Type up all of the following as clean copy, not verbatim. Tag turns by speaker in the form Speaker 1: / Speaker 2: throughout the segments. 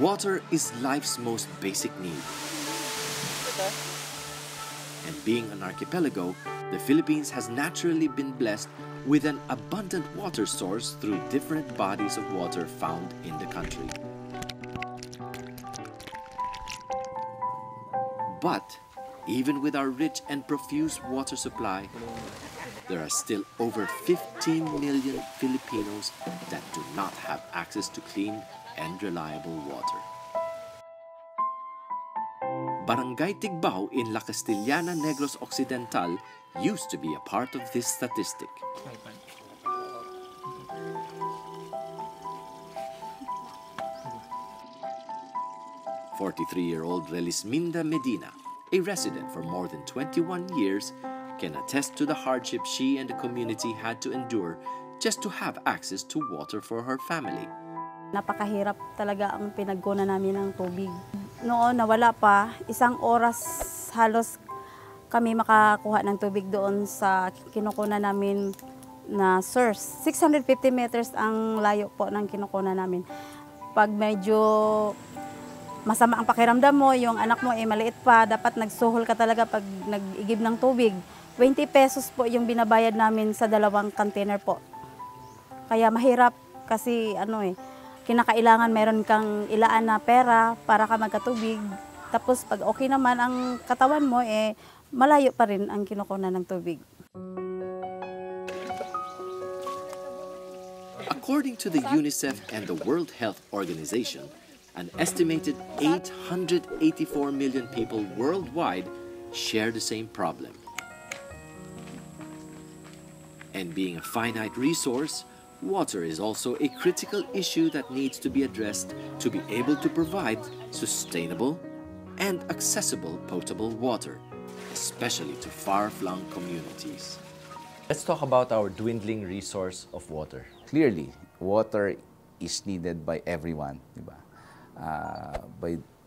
Speaker 1: Water is life's most basic need. And being an archipelago, the Philippines has naturally been blessed with an abundant water source through different bodies of water found in the country. But even with our rich and profuse water supply, there are still over 15 million Filipinos that do not have access to clean and reliable water. Barangay Tigbao in La Castellana, Negros Occidental used to be a part of this statistic. "43-year-old Relisminda Medina, a resident for more than 21 years, can attest to the hardship she and the community had to endure just to have access to water for her family.
Speaker 2: Napakahirap talaga ang pinagkunan namin ng tubig. Noon, nawala pa, 1 oras halos kami makakuha ng tubig doon sa kinukunan namin na source. 650 meters ang layo po ng kinukunan namin. Pag medyo masama ang pakiramdam mo, yung anak mo maliit pa, dapat nagsuhol ka talaga pag nag-igib ng tubig. 20 pesos po yung binabayad namin sa 2 container po. Kaya mahirap kasi kinakailangan meron kang ilaan na pera para ka magkatubig. Tapos pag okay naman ang katawan mo, malayo pa rin ang kinukunan ng tubig.
Speaker 1: According to the UNICEF and the World Health Organization, an estimated 884 million people worldwide share the same problem. And being a finite resource, water is also a critical issue that needs to be addressed to be able to provide sustainable and accessible potable water, especially to far-flung communities.
Speaker 3: Let's talk about our dwindling resource of water.
Speaker 4: Clearly, water is needed by everyone, diba?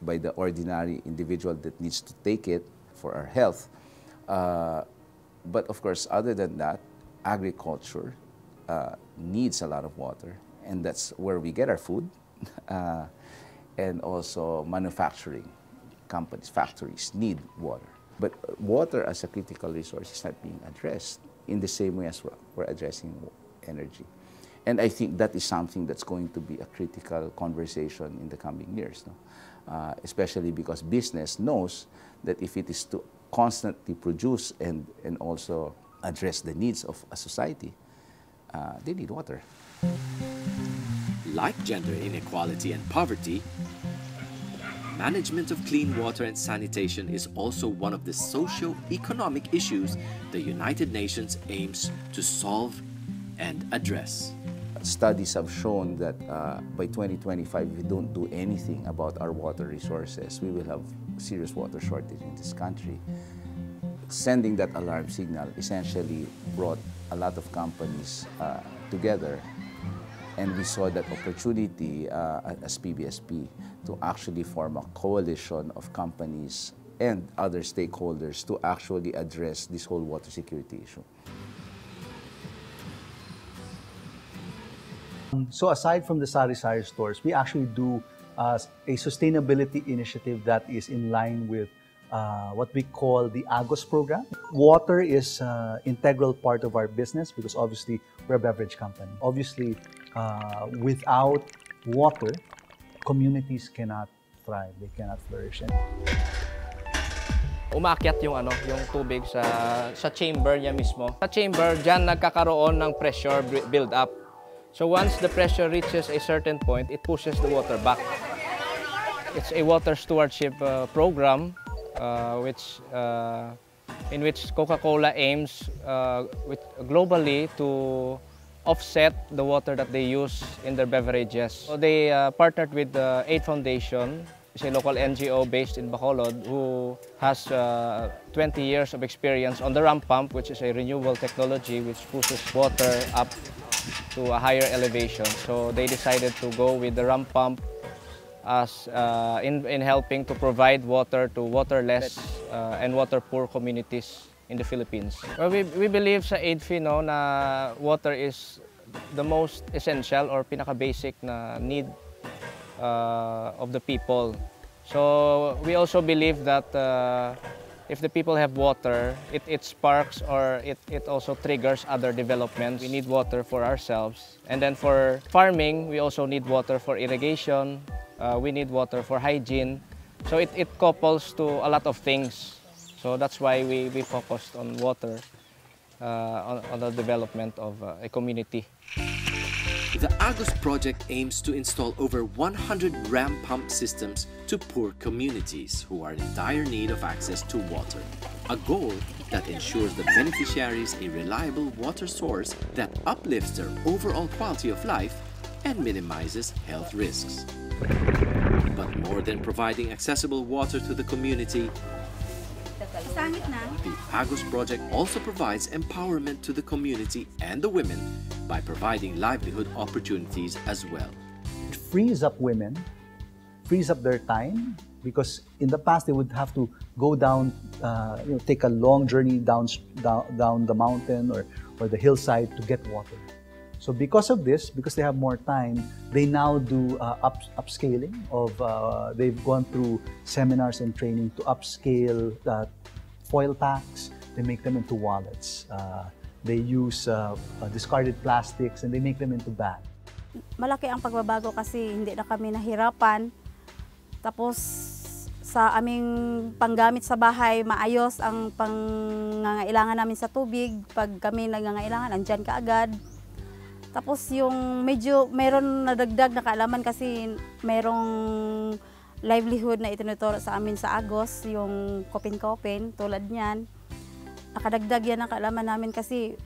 Speaker 4: By the ordinary individual that needs to take it for our health. But of course, other than that, agriculture needs a lot of water, and that's where we get our food. And also manufacturing companies, factories need water. But water as a critical resource is not being addressed in the same way as we're addressing energy. And I think that is something that's going to be a critical conversation in the coming years, no? Especially because business knows that if it is to constantly produce and also address the needs of a society, they need water.
Speaker 1: Like gender inequality and poverty, management of clean water and sanitation is also one of the socio-economic issues the United Nations aims to solve and address.
Speaker 4: Studies have shown that by 2025, if we don't do anything about our water resources, we will have serious water shortage in this country. Sending that alarm signal essentially brought a lot of companies together, and we saw that opportunity as PBSP to actually form a coalition of companies and other stakeholders to actually address this whole water security issue.
Speaker 5: So aside from the sari-sari stores, we actually do a sustainability initiative that is in line with what we call the AGOS program. Water is an integral part of our business because obviously we're a beverage company. Obviously, without water, communities cannot thrive, they cannot flourish.
Speaker 6: Umaakyat yung tubig sa chamber niya mismo. Sa chamber, diyan nagkakaroon ng pressure build up. So once the pressure reaches a certain point, it pushes the water back. It's a water stewardship program in which Coca-Cola aims globally to offset the water that they use in their beverages. So they partnered with the Aid Foundation, it's a local NGO based in Bacolod, who has 20 years of experience on the ramp pump, which is a renewable technology which pushes water up to a higher elevation. So they decided to go with the ramp pump as in helping to provide water to waterless and water-poor communities in the Philippines. Well, we believe sa AidFi na water is the most essential or pinaka-basic na need of the people. So we also believe that if the people have water, it sparks or it also triggers other developments. We need water for ourselves. And then for farming, we also need water for irrigation. We need water for hygiene. So it couples to a lot of things. So that's why we focused on water, on the development of a community.
Speaker 1: The Agos project aims to install over 100 ram pump systems to poor communities who are in dire need of access to water. A goal that ensures the beneficiaries a reliable water source that uplifts their overall quality of life and minimizes health risks. But more than providing accessible water to the community, the Agos project also provides empowerment to the community and the women by providing livelihood opportunities as well.
Speaker 5: It frees up women, frees up their time, because in the past they would have to go down, take a long journey down the mountain or the hillside to get water. So because of this, because they have more time, they now do upscaling of, they've gone through seminars and training to upscale foil packs. They make them into wallets. They use discarded plastics and they make them into bags.
Speaker 2: Malaki ang pagbabago kasi hindi na kami nahirapan. Tapos sa aming panggamit sa bahay, maayos ang pangangailangan namin sa tubig. Pag kami nangangailangan, andyan ka agad. Tapos yung medyo mayroon nadagdag na kaalaman kasi mayroong livelihood na itinuturo sa amin sa Agos, yung kopin-kopin, tulad niyan. Nakadagdag yan ang kaalaman namin kasi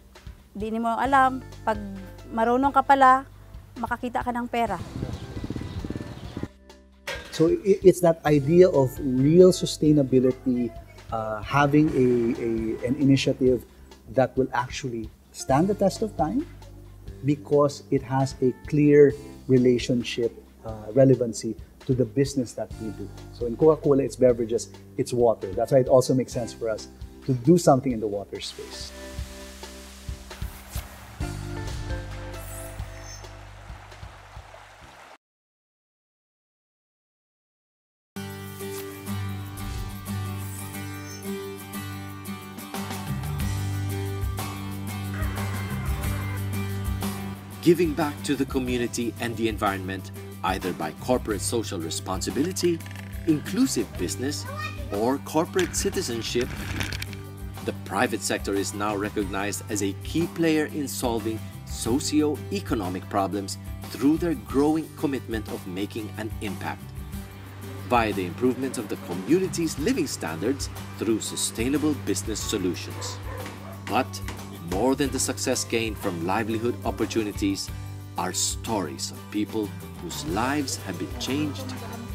Speaker 2: di mo alam, pag marunong ka pala, makakita ka ng pera.
Speaker 5: So it's that idea of real sustainability, having an initiative that will actually stand the test of time because it has a clear relationship, relevancy to the business that we do. So in Coca-Cola, it's beverages, it's water. That's why it also makes sense for us to do something in the water space.
Speaker 1: Giving back to the community and the environment either by corporate social responsibility, inclusive business, or corporate citizenship, the private sector is now recognized as a key player in solving socio-economic problems through their growing commitment of making an impact via the improvement of the community's living standards through sustainable business solutions. But more than the success gained from livelihood opportunities are stories of people whose lives have been changed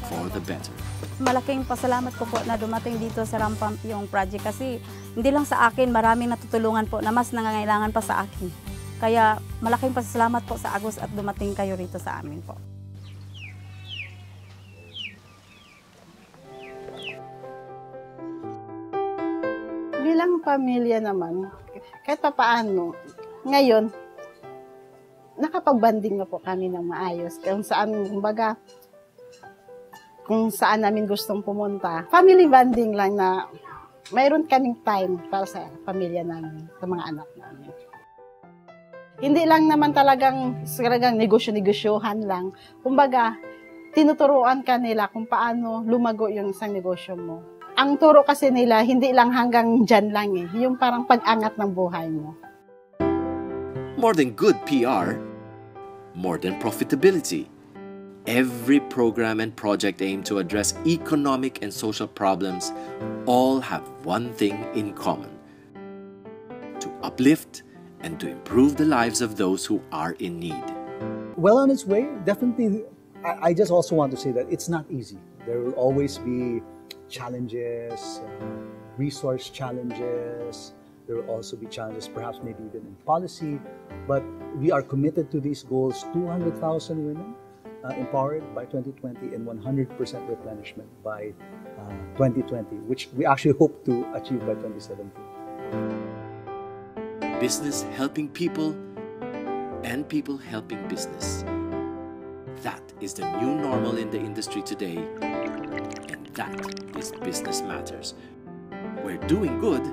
Speaker 1: for the better.
Speaker 2: Malaking pasalamat ko po na dumating dito sa Rampam yung project kasi hindi lang sa akin, maraming natutulungan po na mas nangangailangan pa sa akin. Kaya malaking pasalamat po sa Agos at dumating kayo rito sa amin po.
Speaker 7: Bilang pamilya naman, kahit papaano, ngayon, nakapag-banding na po kami ng maayos. Kung saan, kumbaga, kung saan namin gustong pumunta. Family banding lang na mayroon kaming time para sa pamilya namin, sa mga anak namin. Hindi lang naman talagang negosyo-negosyohan lang. Kumbaga, tinuturuan ka nila kung paano lumago yung isang negosyo mo. Ang turo kasi nila, hindi lang hanggang dyan lang eh. Yung parang pag-angat ng buhay mo.
Speaker 1: More than good PR, more than profitability. Every program and project aimed to address economic and social problems all have one thing in common: to uplift and to improve the lives of those who are in need.
Speaker 5: Well on its way, definitely. I just also want to say that it's not easy. There will always be challenges, resource challenges. There will also be challenges, perhaps maybe even in policy. But we are committed to these goals: 200,000 women empowered by 2020 and 100% replenishment by 2020, which we actually hope to achieve by 2017.
Speaker 1: Business helping people and people helping business. That is the new normal in the industry today, and that is business matters, where doing good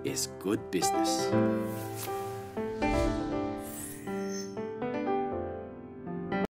Speaker 1: is good business.